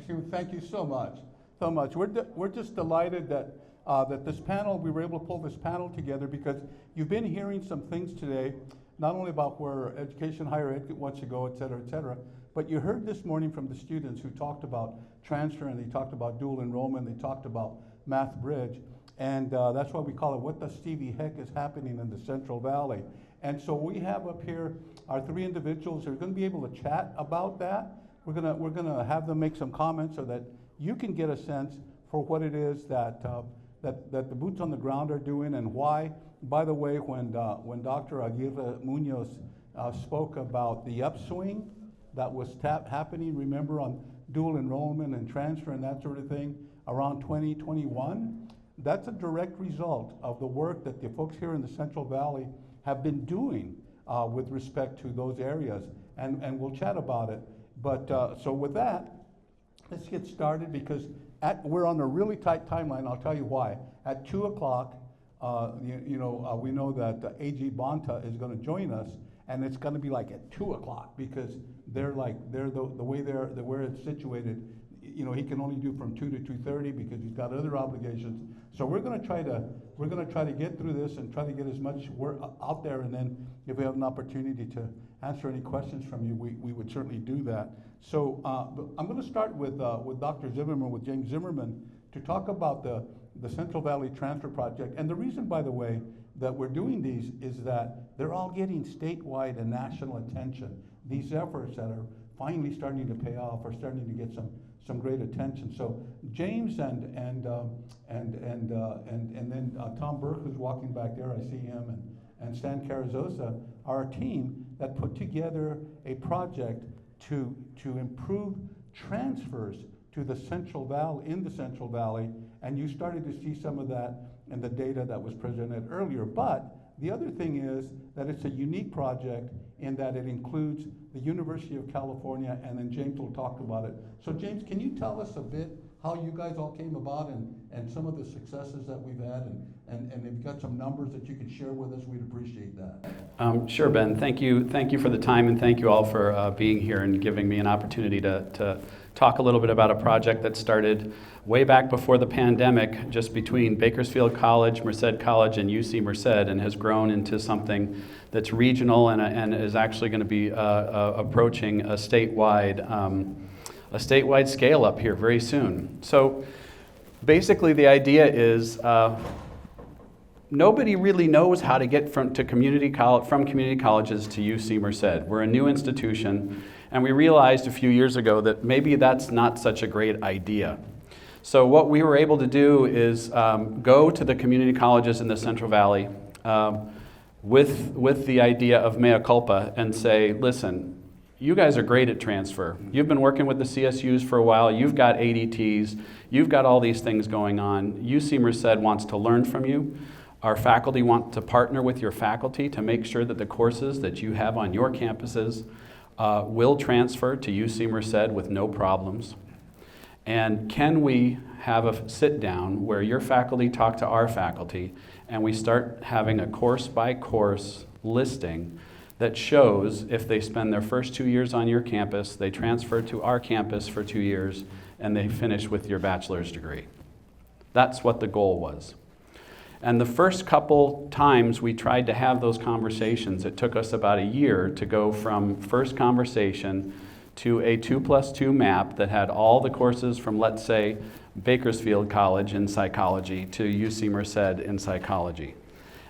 Kristin, thank you so much, so much. We're just delighted that that this panel, we were able to pull this panel together because you've been hearing some things today, not only about where education, higher ed wants to go, et cetera, but you heard this morning from the students who talked about transfer, and they talked about dual enrollment, they talked about Math Bridge, and that's why we call it What the CVHEC is Happening in the Central Valley. And so we have up here our three individuals who are going to be able to chat about that. We're gonna have them make some comments so that you can get a sense for what it is that that the boots on the ground are doing and why. By the way, when Dr. Aguirre Munoz spoke about the upswing that was happening, remember, on dual enrollment and transfer and that sort of thing around 2021, that's a direct result of the work that the folks here in the Central Valley have been doing with respect to those areas, and we'll chat about it. But so with that, let's get started because we're on a really tight timeline. I'll tell you why. At 2 o'clock, we know that AG Bonta is going to join us, and it's going to be like at 2 o'clock because they're the way where it's situated. You know, he can only do from 2 to 2:30 because he's got other obligations. So we're going to try to get through this and try to get as much work out there, and then if we have an opportunity to answer any questions from you, we would certainly do that. So I'm going to start with Dr. Zimmerman, with James Zimmerman, to talk about the Central Valley Transfer Project. And the reason, by the way, that we're doing these is that they're all getting statewide and national attention. These efforts that are finally starting to pay off are starting to get some great attention. So James and then Tom Burke, who's walking back there, I see him, and Stan Carrizosa are a team that put together a project to improve transfers to the Central Valley, in the Central Valley, and you started to see some of that in the data that was presented earlier. But the other thing is that it's a unique project in that it includes the University of California, and then James will talk about it. So James, can you tell us a bit how you guys all came about and some of the successes that we've had, and if you've got some numbers that you could share with us, we'd appreciate that. Sure, Ben. Thank you for the time, and thank you all for being here and giving me an opportunity to talk a little bit about a project that started way back before the pandemic, just between Bakersfield College, Merced College, and UC Merced, and has grown into something that's regional and is actually going to be approaching a statewide scale up here very soon. So basically the idea is nobody really knows how to get from community colleges to UC Merced. We're a new institution, and we realized a few years ago that maybe that's not such a great idea. So what we were able to do is go to the community colleges in the Central Valley with the idea of mea culpa and say, listen, you guys are great at transfer. You've been working with the CSUs for a while. You've got ADTs. You've got all these things going on. UC Merced wants to learn from you. Our faculty want to partner with your faculty to make sure that the courses that you have on your campuses will transfer to UC Merced with no problems. And can we have a sit down where your faculty talk to our faculty and we start having a course by course listing that shows if they spend their first 2 years on your campus, they transfer to our campus for 2 years, and they finish with your bachelor's degree. That's what the goal was. And the first couple times we tried to have those conversations, it took us about a year to go from first conversation to a 2+2 map that had all the courses from, let's say, Bakersfield College in psychology to UC Merced in psychology.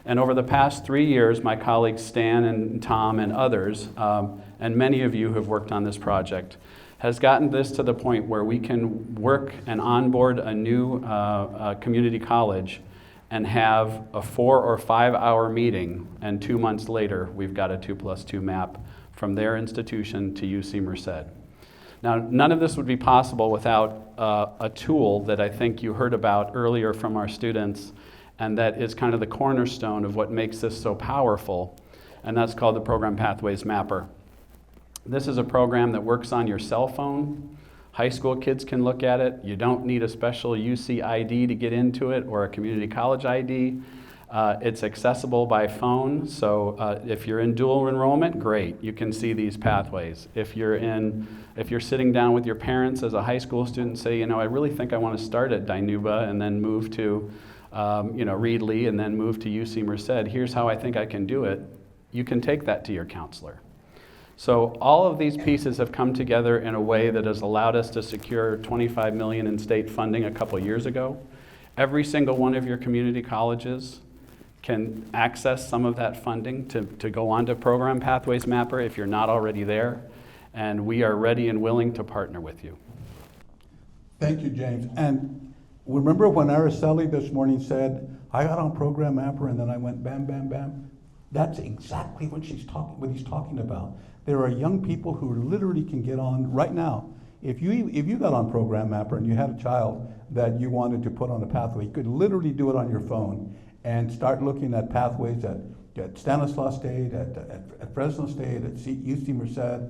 And over the past 3 years, my colleagues Stan and Tom and others, and many of you who have worked on this project, has gotten this to the point where we can work and onboard a new community college and have a 4 or 5 hour meeting, and 2 months later, we've got a 2+2 map from their institution to UC Merced. Now, none of this would be possible without a tool that I think you heard about earlier from our students, and that is kind of the cornerstone of what makes this so powerful, and that's called the Program Pathways Mapper. This is a program that works on your cell phone. High school kids can look at it. You don't need a special UC ID to get into it or a community college ID. It's accessible by phone, so if you're in dual enrollment, great. You can see these pathways. If you're sitting down with your parents as a high school student, say, you know, I really think I want to start at Dinuba and then move to, Reedley and then move to UC Merced. Here's how I think I can do it. You can take that to your counselor. So all of these pieces have come together in a way that has allowed us to secure $25 million in state funding a couple years ago. Every single one of your community colleges can access some of that funding to go on to Program Pathways Mapper if you're not already there, and we are ready and willing to partner with you. Thank you, James. And remember when Araceli this morning said, I got on Program Mapper and then I went bam, bam, bam? That's exactly what he's talking about. There are young people who literally can get on right now. If you got on Program Mapper and you had a child that you wanted to put on a pathway, you could literally do it on your phone and start looking at pathways at Stanislaus State, at Fresno State, at UC Merced,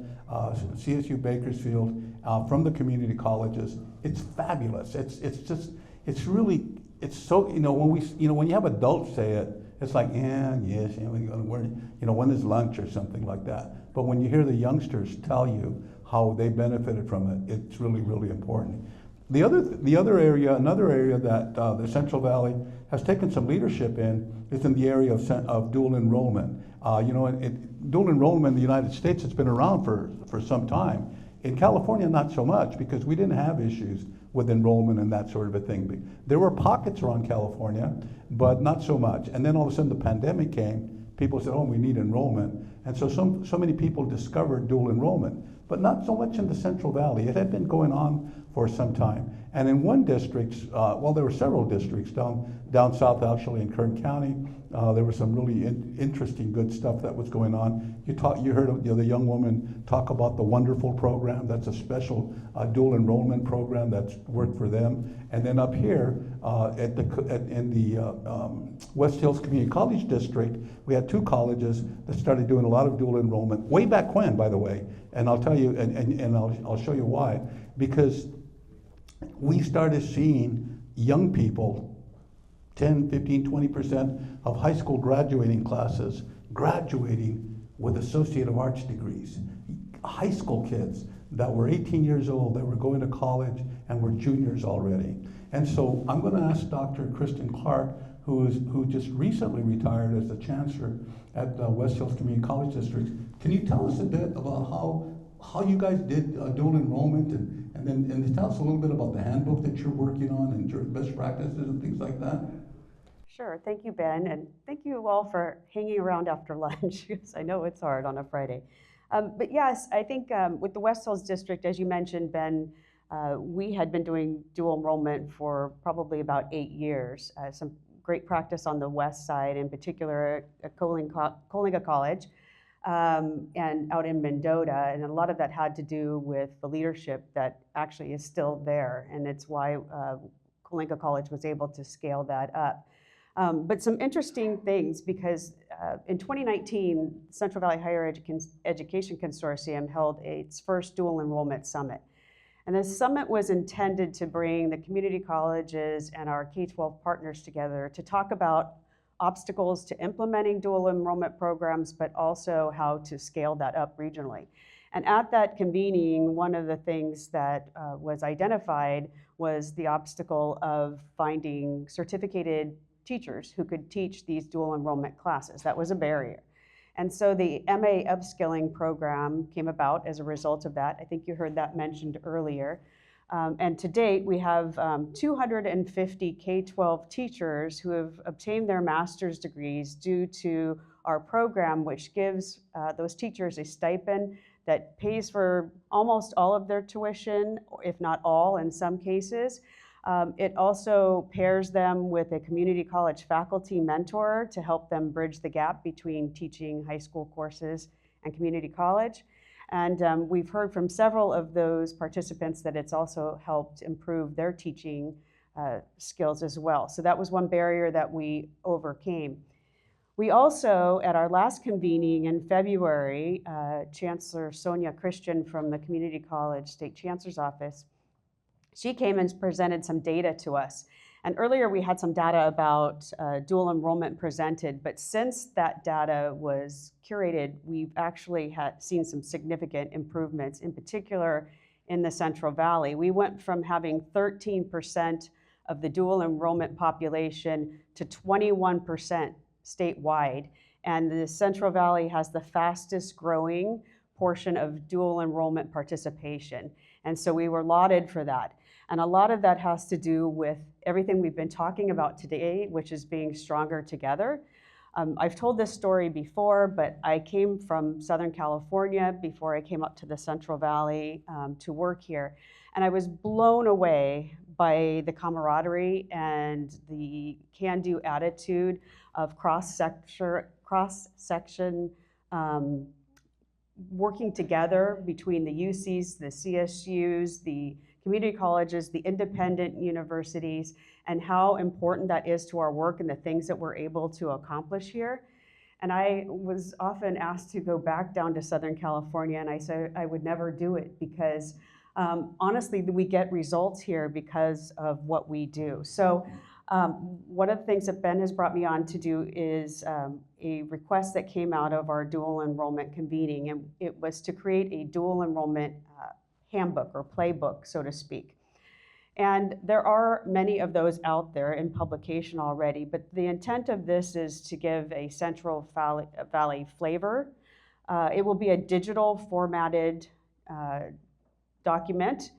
CSU Bakersfield, from the community colleges. It's fabulous. It's so, when you have adults say it, it's like, yes, when is lunch or something like that. But when you hear the youngsters tell you how they benefited from it, it's really, really important. Another area that the Central Valley has taken some leadership in is in the area of dual enrollment. Dual enrollment in the United States has been around for some time. In California, not so much, because we didn't have issues with enrollment and that sort of a thing. There were pockets around California, but not so much. And then all of a sudden the pandemic came, people said, oh, we need enrollment. And so many people discovered dual enrollment, but not so much in the Central Valley. It had been going on for some time. And in one district, there were several districts down south, actually in Kern County, there was some really interesting, good stuff that was going on. You heard the young woman talk about the Wonderful program. That's a special dual enrollment program that's worked for them. And then up here in the West Hills Community College District, we had two colleges that started doing a lot of dual enrollment way back when, by the way. And I'll tell you, and I'll show you why. Because we started seeing young people, 10, 15, 20% of high school graduating classes graduating with Associate of Arts degrees. High school kids that were 18 years old, that were going to college and were juniors already. And so I'm going to ask Dr. Kristin Clark, who just recently retired as the chancellor at West Hills Community College District. Can you tell us a bit about how you guys did dual enrollment and then tell us a little bit about the handbook that you're working on and best practices and things like that? Sure, thank you, Ben, and thank you all for hanging around after lunch, because I know it's hard on a Friday. But yes, I think with the West Hills District, as you mentioned, Ben, we had been doing dual enrollment for probably about 8 years. Some great practice on the west side, in particular at Coalinga College, and out in Mendota, and a lot of that had to do with the leadership that actually is still there, and it's why Coalinga College was able to scale that up. But some interesting things, because in 2019, Central Valley Higher Education Consortium held its first dual enrollment summit. And this summit was intended to bring the community colleges and our K-12 partners together to talk about obstacles to implementing dual enrollment programs, but also how to scale that up regionally. And at that convening, one of the things that was identified was the obstacle of finding certificated teachers who could teach these dual enrollment classes. That was a barrier. And so the MA upskilling program came about as a result of that. I think you heard that mentioned earlier. And to date, we have 250 K-12 teachers who have obtained their master's degrees due to our program, which gives those teachers a stipend that pays for almost all of their tuition, if not all in some cases. It also pairs them with a community college faculty mentor to help them bridge the gap between teaching high school courses and community college. And we've heard from several of those participants that it's also helped improve their teaching skills as well. So that was one barrier that we overcame. We also, at our last convening in February, Chancellor Sonia Christian from the Community College State Chancellor's Office, she came and presented some data to us. And earlier we had some data about dual enrollment presented, but since that data was curated, we've actually seen some significant improvements, in particular in the Central Valley. We went from having 13% of the dual enrollment population to 21% statewide. And the Central Valley has the fastest growing portion of dual enrollment participation. And so we were lauded for that. And a lot of that has to do with everything we've been talking about today, which is being stronger together. I've told this story before, but I came from Southern California before I came up to the Central Valley to work here. And I was blown away by the camaraderie and the can-do attitude of cross-section working together between the UCs, the CSUs, the community colleges, the independent universities, and how important that is to our work and the things that we're able to accomplish here. And I was often asked to go back down to Southern California, and I said I would never do it because honestly, we get results here because of what we do. So one of the things that Ben has brought me on to do is a request that came out of our dual enrollment convening, and it was to create a dual enrollment handbook or playbook, so to speak. And there are many of those out there in publication already, but the intent of this is to give a Central Valley flavor. It will be a digital formatted document.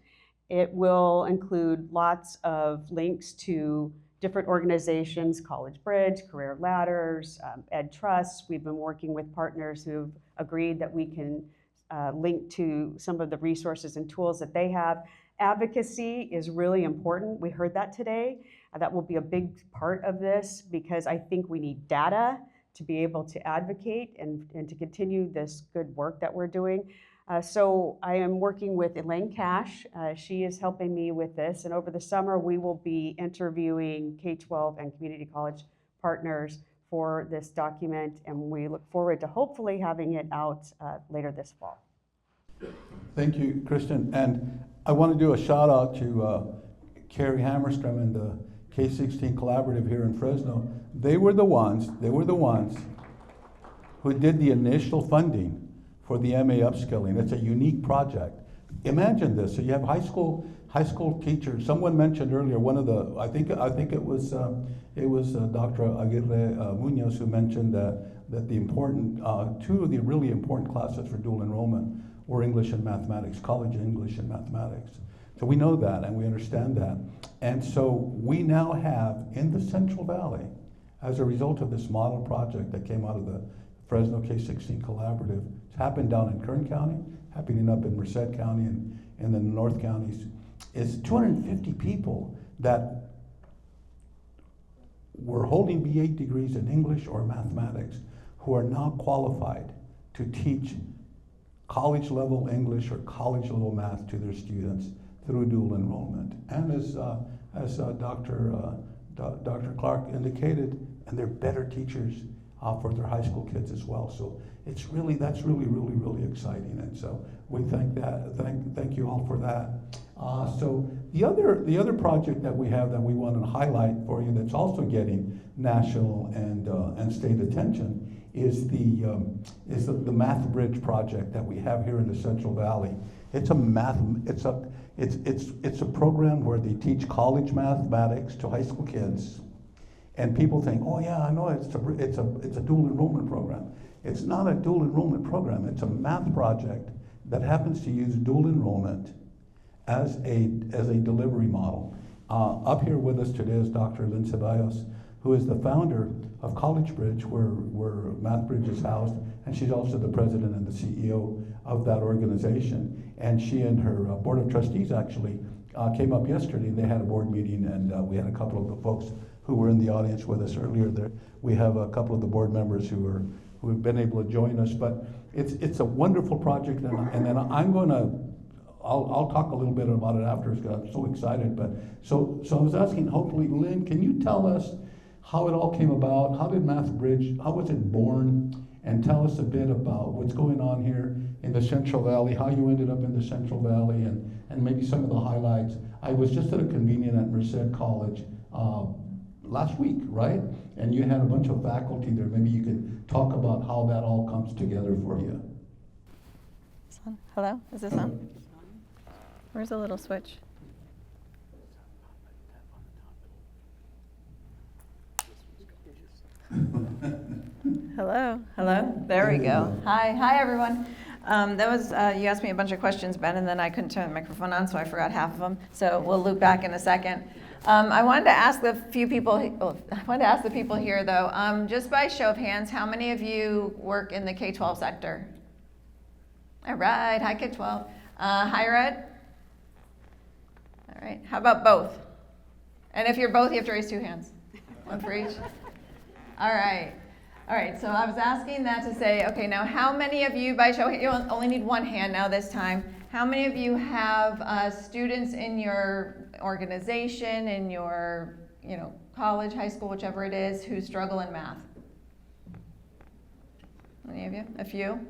It will include lots of links to different organizations, College Bridge, Career Ladders, Ed Trust. We've been working with partners who've agreed that we can link to some of the resources and tools that they have. Advocacy is really important. We heard that today. That will be a big part of this because I think we need data to be able to advocate and to continue this good work that we're doing. So I am working with Elaine Cash. She is helping me with this. And over the summer, we will be interviewing K-12 and community college partners for this document. And we look forward to hopefully having it out later this fall. Thank you, Kristin. And I want to do a shout out to Carrie Hammerstrom and the K-16 Collaborative here in Fresno. They were the ones who did the initial funding for the MA upskilling. It's a unique project. Imagine this. So you have high school teachers. Someone mentioned earlier one of the, I think it was Dr. Aguirre Munoz who mentioned that the important two of the really important classes for dual enrollment were English and mathematics, college English and mathematics. So we know that and we understand that. And so we now have in the Central Valley, as a result of this model project that came out of the Fresno K-16 Collaborative, it's happened down in Kern County, happening up in Merced County and in the North Counties, is 250 people that were holding BA degrees in English or mathematics who are now qualified to teach college level English or college level math to their students through dual enrollment. And as Dr. Clark indicated, and they're better teachers for their high school kids as well. So that's really exciting. And so we thank you all for that. So the other project that we have that we want to highlight for you that's also getting national and state attention is the Math Bridge project that we have here in the Central Valley. It's a program where they teach college mathematics to high school kids. And people think, oh yeah, I know it's a dual enrollment program. It's not a dual enrollment program. It's a math project that happens to use dual enrollment as a delivery model. Up here with us today is Dr. Lynn Cevallos, who is the founder of College Bridge, where Math Bridge is housed, and she's also the president and the CEO of that organization. And she and her board of trustees actually came up yesterday. They had a board meeting, and we had a couple of the folks who were in the audience with us earlier. There, we have a couple of the board members who have been able to join us. But it's a wonderful project, and then I'll talk a little bit about it after because I'm so excited. But so I was asking, hopefully, Lynn, can you tell us how it all came about? How did Math Bridge? How was it born? And tell us a bit about what's going on here in the Central Valley, how you ended up in the Central Valley, and maybe some of the highlights. I was just at a convention at Merced College last week, right? And you had a bunch of faculty there. Maybe you could talk about how that all comes together for you. Hello, is this on? Where's the little switch? Hello, hello. There we go. Hi, everyone. That was you asked me a bunch of questions, Ben, and then I couldn't turn the microphone on, so I forgot half of them. So we'll loop back in a second. I wanted to ask the people here, though, just by show of hands, how many of you work in the K-12 sector? All right, hi K-12. Higher ed? All right, how about both? And if you're both, you have to raise 2 hands. One for each. All right, so I was asking that to say, okay, now how many of you, by show of hands, you only need 1 hand now this time, how many of you have students in your organization, in your college, high school, whichever it is, who struggle in math? Any of you? A few?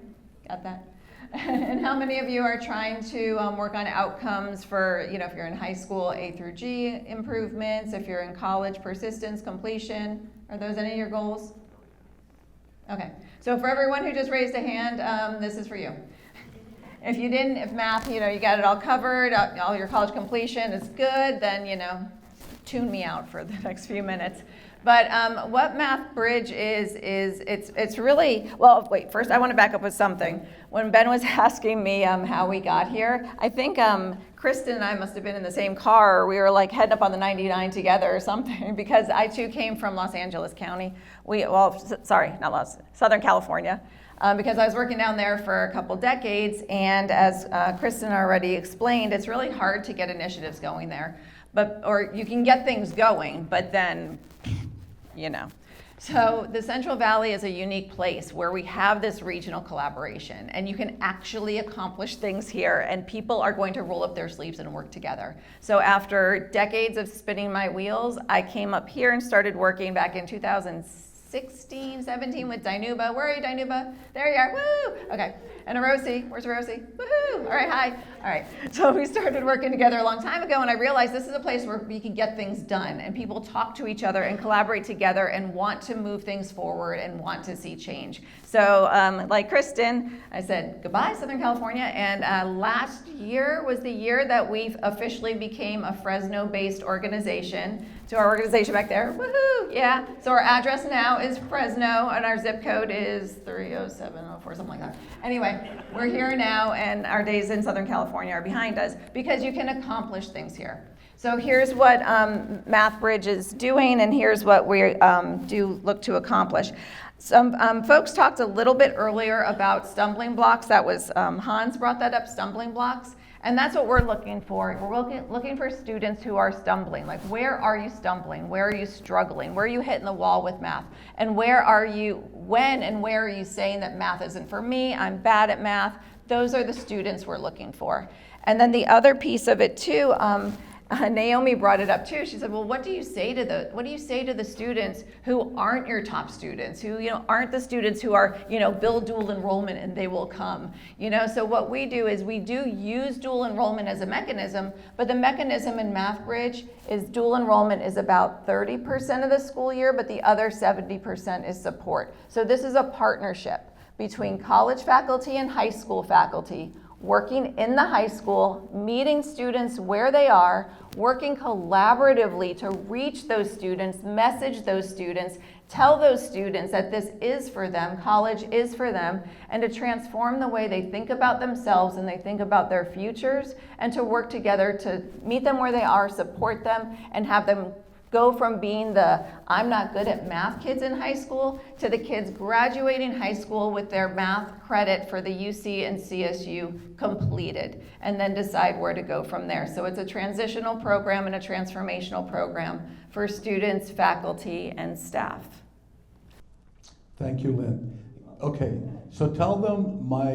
Got that? And how many of you are trying to work on outcomes for, if you're in high school, A through G improvements, if you're in college, persistence, completion? Are those any of your goals? Okay, so for everyone who just raised a hand, this is for you. If you didn't, if math, you got it all covered, all your college completion is good, then, tune me out for the next few minutes. But what Math Bridge is it's really, well, wait, first I want to back up with something. When Ben was asking me how we got here, I think Kristin and I must have been in the same car, or we were like heading up on the 99 together or something, because I too came from Los Angeles County. Southern California. Because I was working down there for a couple decades, and as Kristin already explained, it's really hard to get initiatives going there. Or you can get things going, but then, So the Central Valley is a unique place where we have this regional collaboration, and you can actually accomplish things here, and people are going to roll up their sleeves and work together. So after decades of spinning my wheels, I came up here and started working back in 2016, 17 with Dinuba. Where are you, Dinuba? There you are. Woo! Okay. And Arosi. Where's Arosi? Woohoo! All right, hi. All right. So we started working together a long time ago, and I realized this is a place where we can get things done, and people talk to each other and collaborate together and want to move things forward and want to see change. So like Kristin, I said goodbye, Southern California, and last year was the year that we officially became a Fresno-based organization. So our organization back there, woohoo, yeah. So our address now is Fresno, and our zip code is 30704, something like that. Anyway, we're here now, and our days in Southern California are behind us, because you can accomplish things here. So here's what Math Bridge is doing, and here's what we do look to accomplish. Some folks talked a little bit earlier about stumbling blocks. That was Hans brought that up, stumbling blocks. And that's what we're looking for. We're looking for students who are stumbling. Like, where are you stumbling? Where are you struggling? Where are you hitting the wall with math? And when and where are you saying that math isn't for me? I'm bad at math. Those are the students we're looking for. And then the other piece of it too, Naomi brought it up too. She said, well, what do you say to the students who aren't your top students, who aren't the students who are build dual enrollment and they will come? So what we do is we do use dual enrollment as a mechanism, but the mechanism in Math Bridge is dual enrollment is about 30% of the school year, but the other 70% is support. So this is a partnership between college faculty and high school faculty, working in the high school, meeting students where they are, working collaboratively to reach those students, message those students, tell those students that this is for them, college is for them, and to transform the way they think about themselves and they think about their futures, and to work together to meet them where they are, support them, and have them go from being the I'm not good at math kids in high school to the kids graduating high school with their math credit for the UC and CSU completed, and then decide where to go from there. So it's a transitional program and a transformational program for students, faculty, and staff. Thank you, Lynn. Okay, so tell them one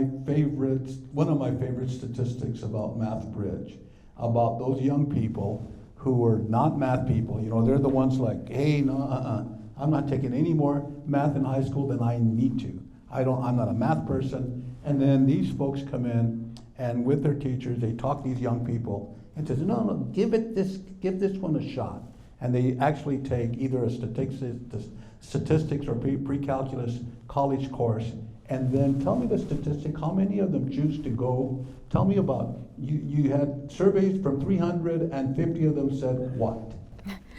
of my favorite statistics about Math Bridge, about those young people who are not math people. They're the ones like, hey, no, I'm not taking any more math in high school than I need to. I'm not a math person. And then these folks come in, and with their teachers, they talk these young people and says, no, give this one a shot. And they actually take either a statistics or pre-calculus college course, and then tell me the statistic, how many of them choose to go? Tell me about, you had surveys from 350 of them said what?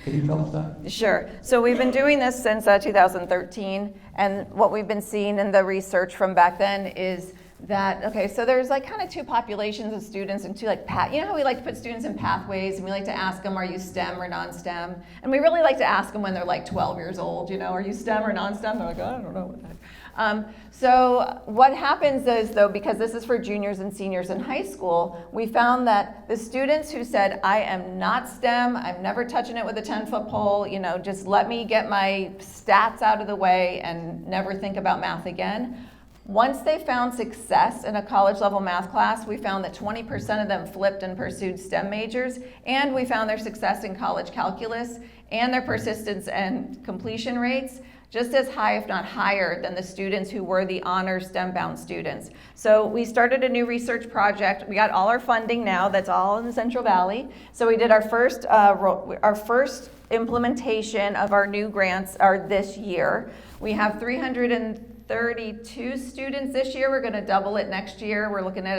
Can you tell us that? Sure. So we've been doing this since 2013, and what we've been seeing in the research from back then is that, okay, so there's like kind of two populations of students and two like, you know how we like to put students in pathways and we like to ask them, are you STEM or non-STEM? And we really like to ask them when they're like 12 years old, you know, are you STEM or non-STEM? They're like, I don't know what the heck. So what happens is though, because this is for juniors and seniors in high school, we found that the students who said, I am not STEM, I'm never touching it with a 10-foot pole, you know, just let me get my stats out of the way and never think about math again. Once they found success in a college level math class, we found that 20% of them flipped and pursued STEM majors, and we found their success in college calculus and their persistence and completion rates just as high, if not higher, than the students who were the honor STEM-bound students. So we started a new research project. We got all our funding now. That's all in the Central Valley. So we did our first implementation of our new grants this year. We have 332 students this year. We're going to double it next year. We're looking at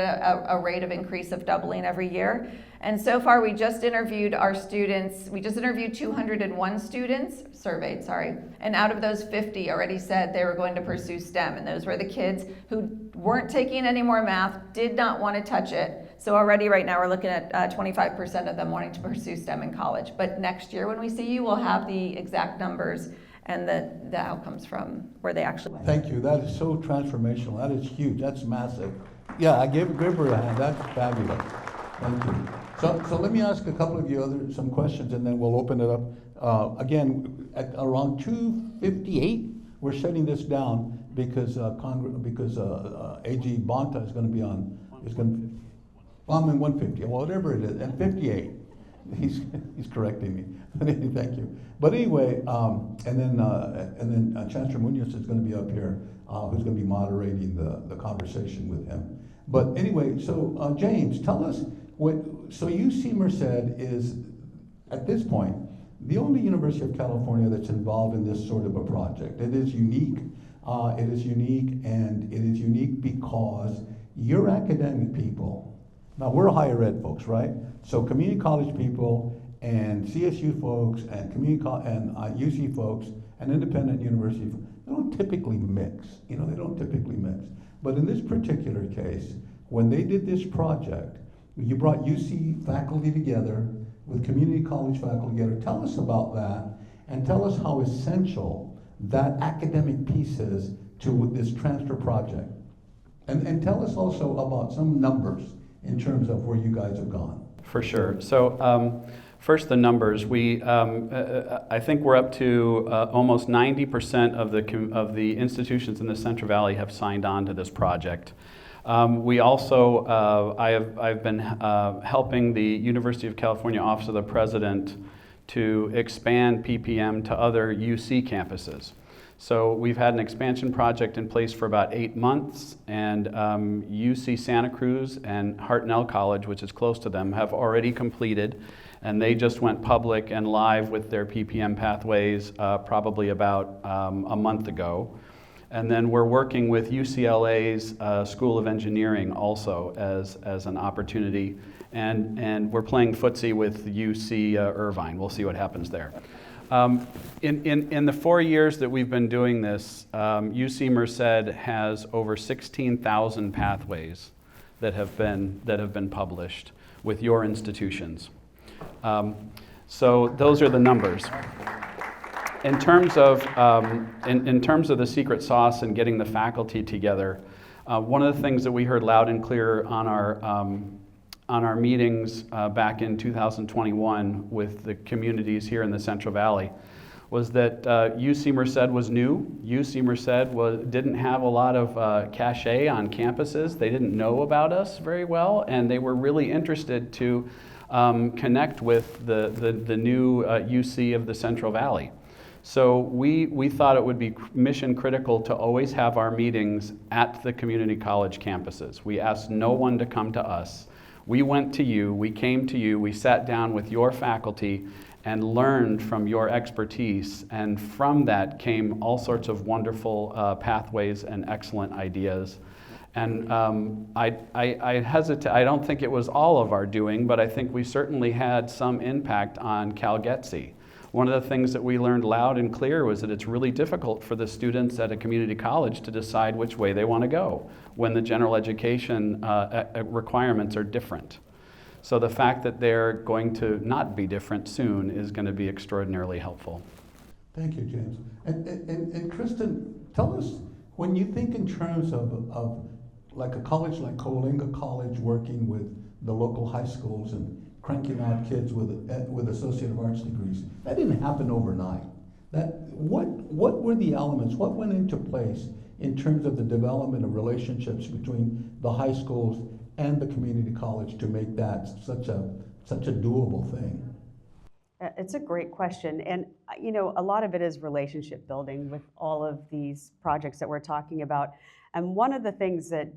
a rate of increase of doubling every year. And so far, we just interviewed our students. We just interviewed 201 students, surveyed, sorry. And out of those, 50 already said they were going to pursue STEM. And those were the kids who weren't taking any more math, did not want to touch it. So already right now, we're looking at 25% of them wanting to pursue STEM in college. But next year, when we see you, we'll have the exact numbers and the outcomes from where they actually went. Thank you. That is so transformational. That is huge. That's massive. Yeah, I give her a hand. That's fabulous. Thank you. So let me ask a couple of you some questions, and then we'll open it up. Again, at around 2:58, we're shutting this down because AG Bonta is going to be on. Well, I'm in 150, whatever it is, and 58. He's correcting me. Thank you. But anyway, and then Chancellor Munoz is going to be up here, who's going to be moderating the conversation with him. But anyway, so James, tell us so UC Merced is at this point the only University of California that's involved in this sort of a project. It is unique. It is unique because your academic people. Now we're higher ed folks, right? So community college people and CSU folks and UC folks and independent university folks, they don't typically mix. They don't typically mix. But in this particular case, when they did this project, you brought UC faculty together with community college faculty together. Tell us about that, and tell us how essential that academic piece is to this transfer project. And tell us also about some numbers in terms of where you guys have gone. For sure. So first, the numbers. I think we're up to almost 90% of the institutions in the Central Valley have signed on to this project. We also, I've been helping the University of California Office of the President to expand PPM to other UC campuses. So we've had an expansion project in place for about 8 months, and UC Santa Cruz and Hartnell College, which is close to them, have already completed, and they just went public and live with their PPM pathways probably about a month ago. And then we're working with UCLA's School of Engineering also as an opportunity, and we're playing footsie with UC Irvine. We'll see what happens there. In the 4 years that we've been doing this, UC Merced has over 16,000 pathways that have been published with your institutions. So those are the numbers. In terms of the secret sauce and getting the faculty together, one of the things that we heard loud and clear on our meetings back in 2021 with the communities here in the Central Valley was that UC Merced was new. UC Merced didn't have a lot of cachet on campuses. They didn't know about us very well, and they were really interested to connect with the new UC of the Central Valley. So we thought it would be mission critical to always have our meetings at the community college campuses. We asked no one to come to us. We went to you, we came to you, we sat down with your faculty and learned from your expertise, and from that came all sorts of wonderful pathways and excellent ideas. And I hesitate, I don't think it was all of our doing, but I think we certainly had some impact on CalGETC. One of the things that we learned loud and clear was that it's really difficult for the students at a community college to decide which way they want to go when the general education requirements are different. So the fact that they're going to not be different soon is going to be extraordinarily helpful. Thank you, James. And Kristin, tell us, when you think in terms of like a college like Coalinga College working with the local high schools and cranking out kids with Associate of Arts degrees, that didn't happen overnight. What were the elements, what went into place in terms of the development of relationships between the high schools and the community college to make that such a doable thing? It's a great question. And, you know, a lot of it is relationship building with all of these projects that we're talking about. And one of the things that,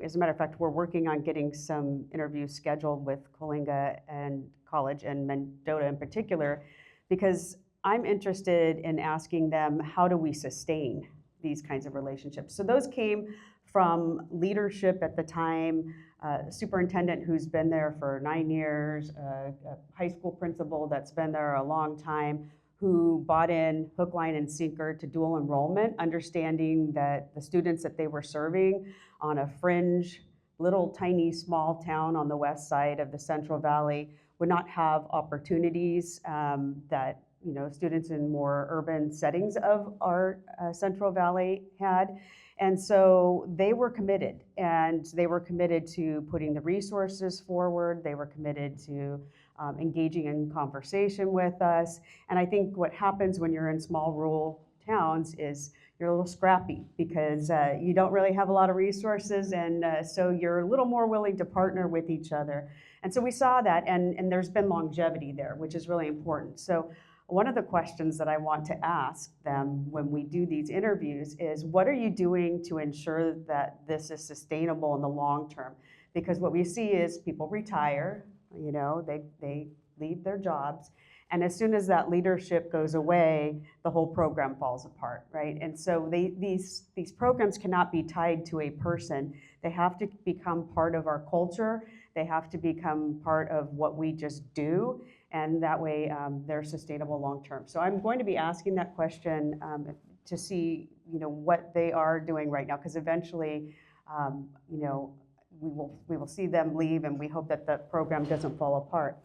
as a matter of fact, we're working on getting some interviews scheduled with Coalinga and College and Mendota in particular, because I'm interested in asking them, how do we sustain these kinds of relationships? So those came from leadership at the time, superintendent who's been there for 9 years, a high school principal that's been there a long time, who bought in hook, line, and sinker to dual enrollment, understanding that the students that they were serving on a fringe, little tiny small town on the west side of the Central Valley would not have opportunities that, you know, students in more urban settings of our Central Valley had. And so they were committed, and they were committed to putting the resources forward. They were committed to engaging in conversation with us. And I think what happens when you're in small rural towns is you're a little scrappy because you don't really have a lot of resources, and so you're a little more willing to partner with each other. And so we saw that, and there's been longevity there, which is really important. So one of the questions that I want to ask them when we do these interviews is, what are you doing to ensure that this is sustainable in the long term? Because what we see is people retire, you know, they leave their jobs, and as soon as that leadership goes away, the whole program falls apart, right? And so these programs cannot be tied to a person. They have to become part of our culture. They have to become part of what we just do, and that way they're sustainable long term. So I'm going to be asking that question to see, you know, what they are doing right now, because eventually, you know, we will see them leave, and we hope that the program doesn't fall apart.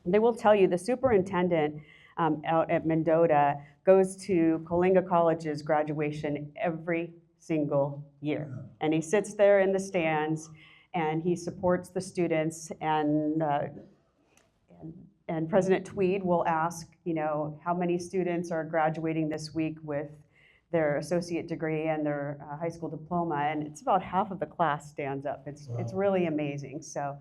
They will tell you the superintendent out at Mendota goes to Coalinga College's graduation every single year, and he sits there in the stands and he supports the students, and President Tweed will ask, you know, how many students are graduating this week with their associate degree and their high school diploma, and it's about half of the class stands up. It's really amazing. So,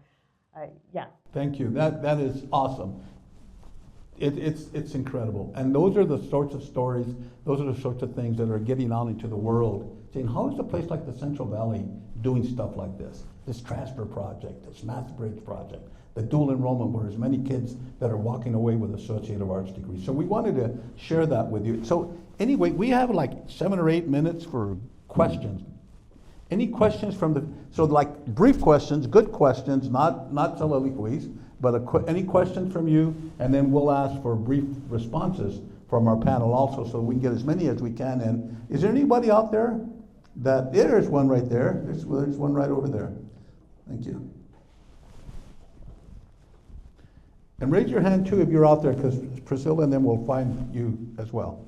yeah. Thank you. That is awesome. It's incredible, and those are the sorts of stories. Those are the sorts of things that are getting out into the world. Saying, how is a place like the Central Valley doing stuff like this? This transfer project, this math bridge project, the dual enrollment, where there's many kids that are walking away with Associate of Arts degrees. So we wanted to share that with you. So anyway, we have like 7 or 8 minutes for questions. Any questions from so like brief questions, good questions, not soliloquies, but any questions from you, and then we'll ask for brief responses from our panel also, so we can get as many as we can. And is there anybody out there there's one right there. There's one right over there. Thank you. And raise your hand too if you're out there, because Priscilla and then we'll find you as well.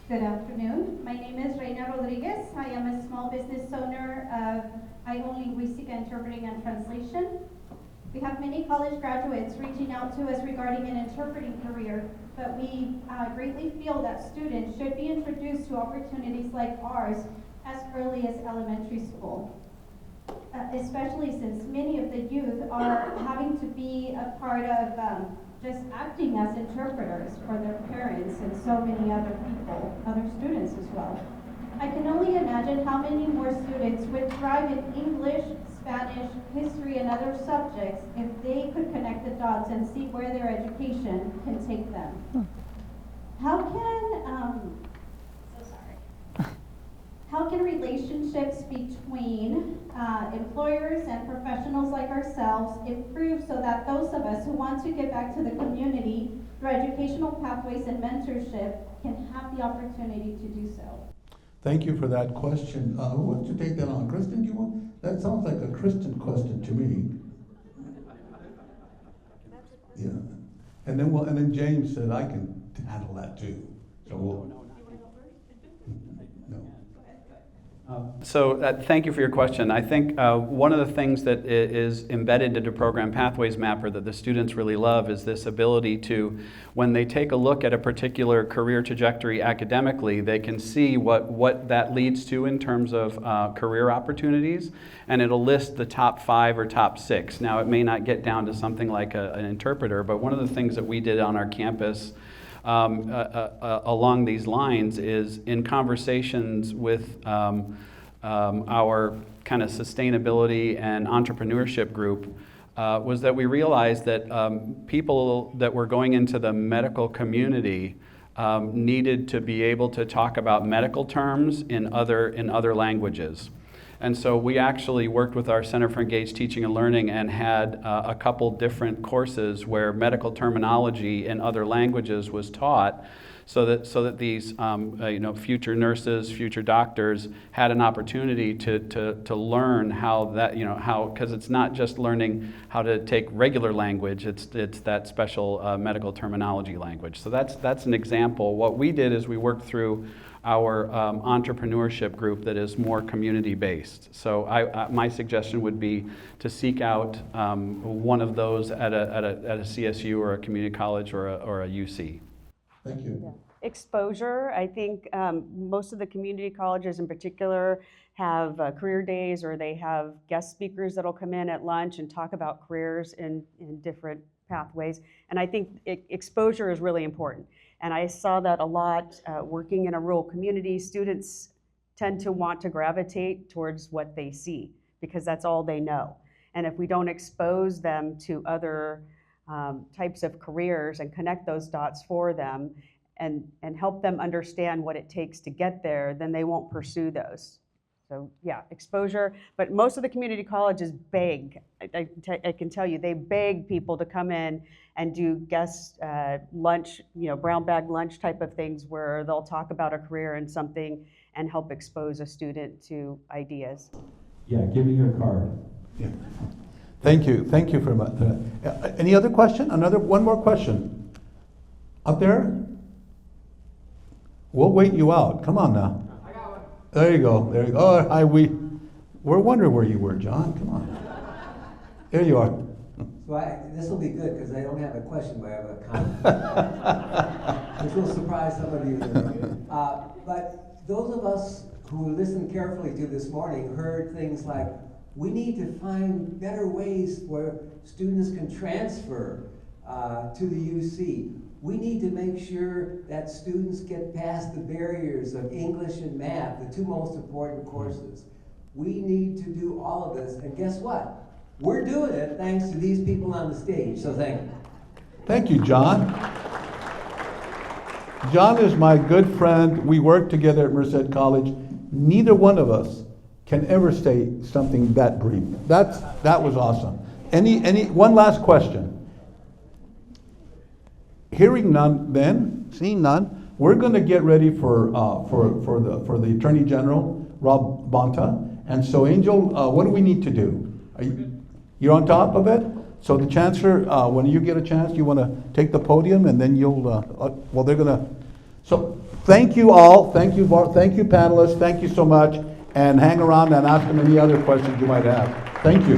Good afternoon. My name is Reina Rodriguez. I am a small business owner of I-O Linguística Interpreting and Translation. We have many college graduates reaching out to us regarding an interpreting career, but we greatly feel that students should be introduced to opportunities like ours as early as elementary school. Especially since many of the youth are having to be a part of just acting as interpreters for their parents and so many other people, other students as well. I can only imagine how many more students would thrive in English Spanish, history, and other subjects if they could connect the dots and see where their education can take them. How can relationships between employers and professionals like ourselves improve so that those of us who want to give back to the community through educational pathways and mentorship can have the opportunity to do so? Thank you for that question. Who wants to take that on? Kristin, do you want? That sounds like a Kristin question to me. Yeah. And then James said I can handle that too. So we'll. Thank you for your question. I think one of the things that is embedded into Program Pathways Mapper that the students really love is this ability to, when they take a look at a particular career trajectory academically, they can see what that leads to in terms of career opportunities, and it'll list the top 5 or top 6. Now, it may not get down to something like an interpreter, but one of the things that we did on our campus along these lines is in conversations with our kind of sustainability and entrepreneurship group was that we realized that people that were going into the medical community needed to be able to talk about medical terms in other languages. And so we actually worked with our Center for Engaged Teaching and Learning and had a couple different courses where medical terminology in other languages was taught, so that these future nurses, future doctors had an opportunity to learn how that, because it's not just learning how to take regular language, it's that special medical terminology language. So that's an example. What we did is we worked through our entrepreneurship group that is more community-based. So my suggestion would be to seek out one of those at a CSU or a community college or a UC. Thank you. Yeah. Exposure, I think most of the community colleges in particular have career days, or they have guest speakers that'll come in at lunch and talk about careers in different pathways. And I think exposure is really important. And I saw that a lot working in a rural community. Students tend to want to gravitate towards what they see because that's all they know. And if we don't expose them to other types of careers and connect those dots for them and help them understand what it takes to get there, then they won't pursue those. So yeah, exposure, but most of the community colleges beg, I can tell you, they beg people to come in and do guest lunch, brown bag lunch type of things where they'll talk about a career in something and help expose a student to ideas. Yeah, give me your card. Yeah. Thank you very much. Any other question? One more question. Up there? We'll wait you out. Come on now. I got one. There you go. Oh, hi. We're wondering where you were, John. Come on. There you are. So this will be good because I don't have a question, but I have a comment. Which will surprise some of you. But those of us who listened carefully to this morning heard things like, we need to find better ways where students can transfer to the UC. We need to make sure that students get past the barriers of English and math, the 2 most important courses. We need to do all of this, and guess what? We're doing it thanks to these people on the stage, so thank you. Thank you, John. John is my good friend. We work together at Merced College. Neither one of us can ever say something that brief. That was awesome. One last question. Hearing none, then seeing none, we're going to get ready for the Attorney General, Rob Bonta. And so, Angel, what do we need to do? You're on top of it. So the Chancellor, when you get a chance, you want to take the podium, and then you'll. They're going to. So thank you all. Thank you, panelists. Thank you so much. And hang around and ask them any other questions you might have. Thank you.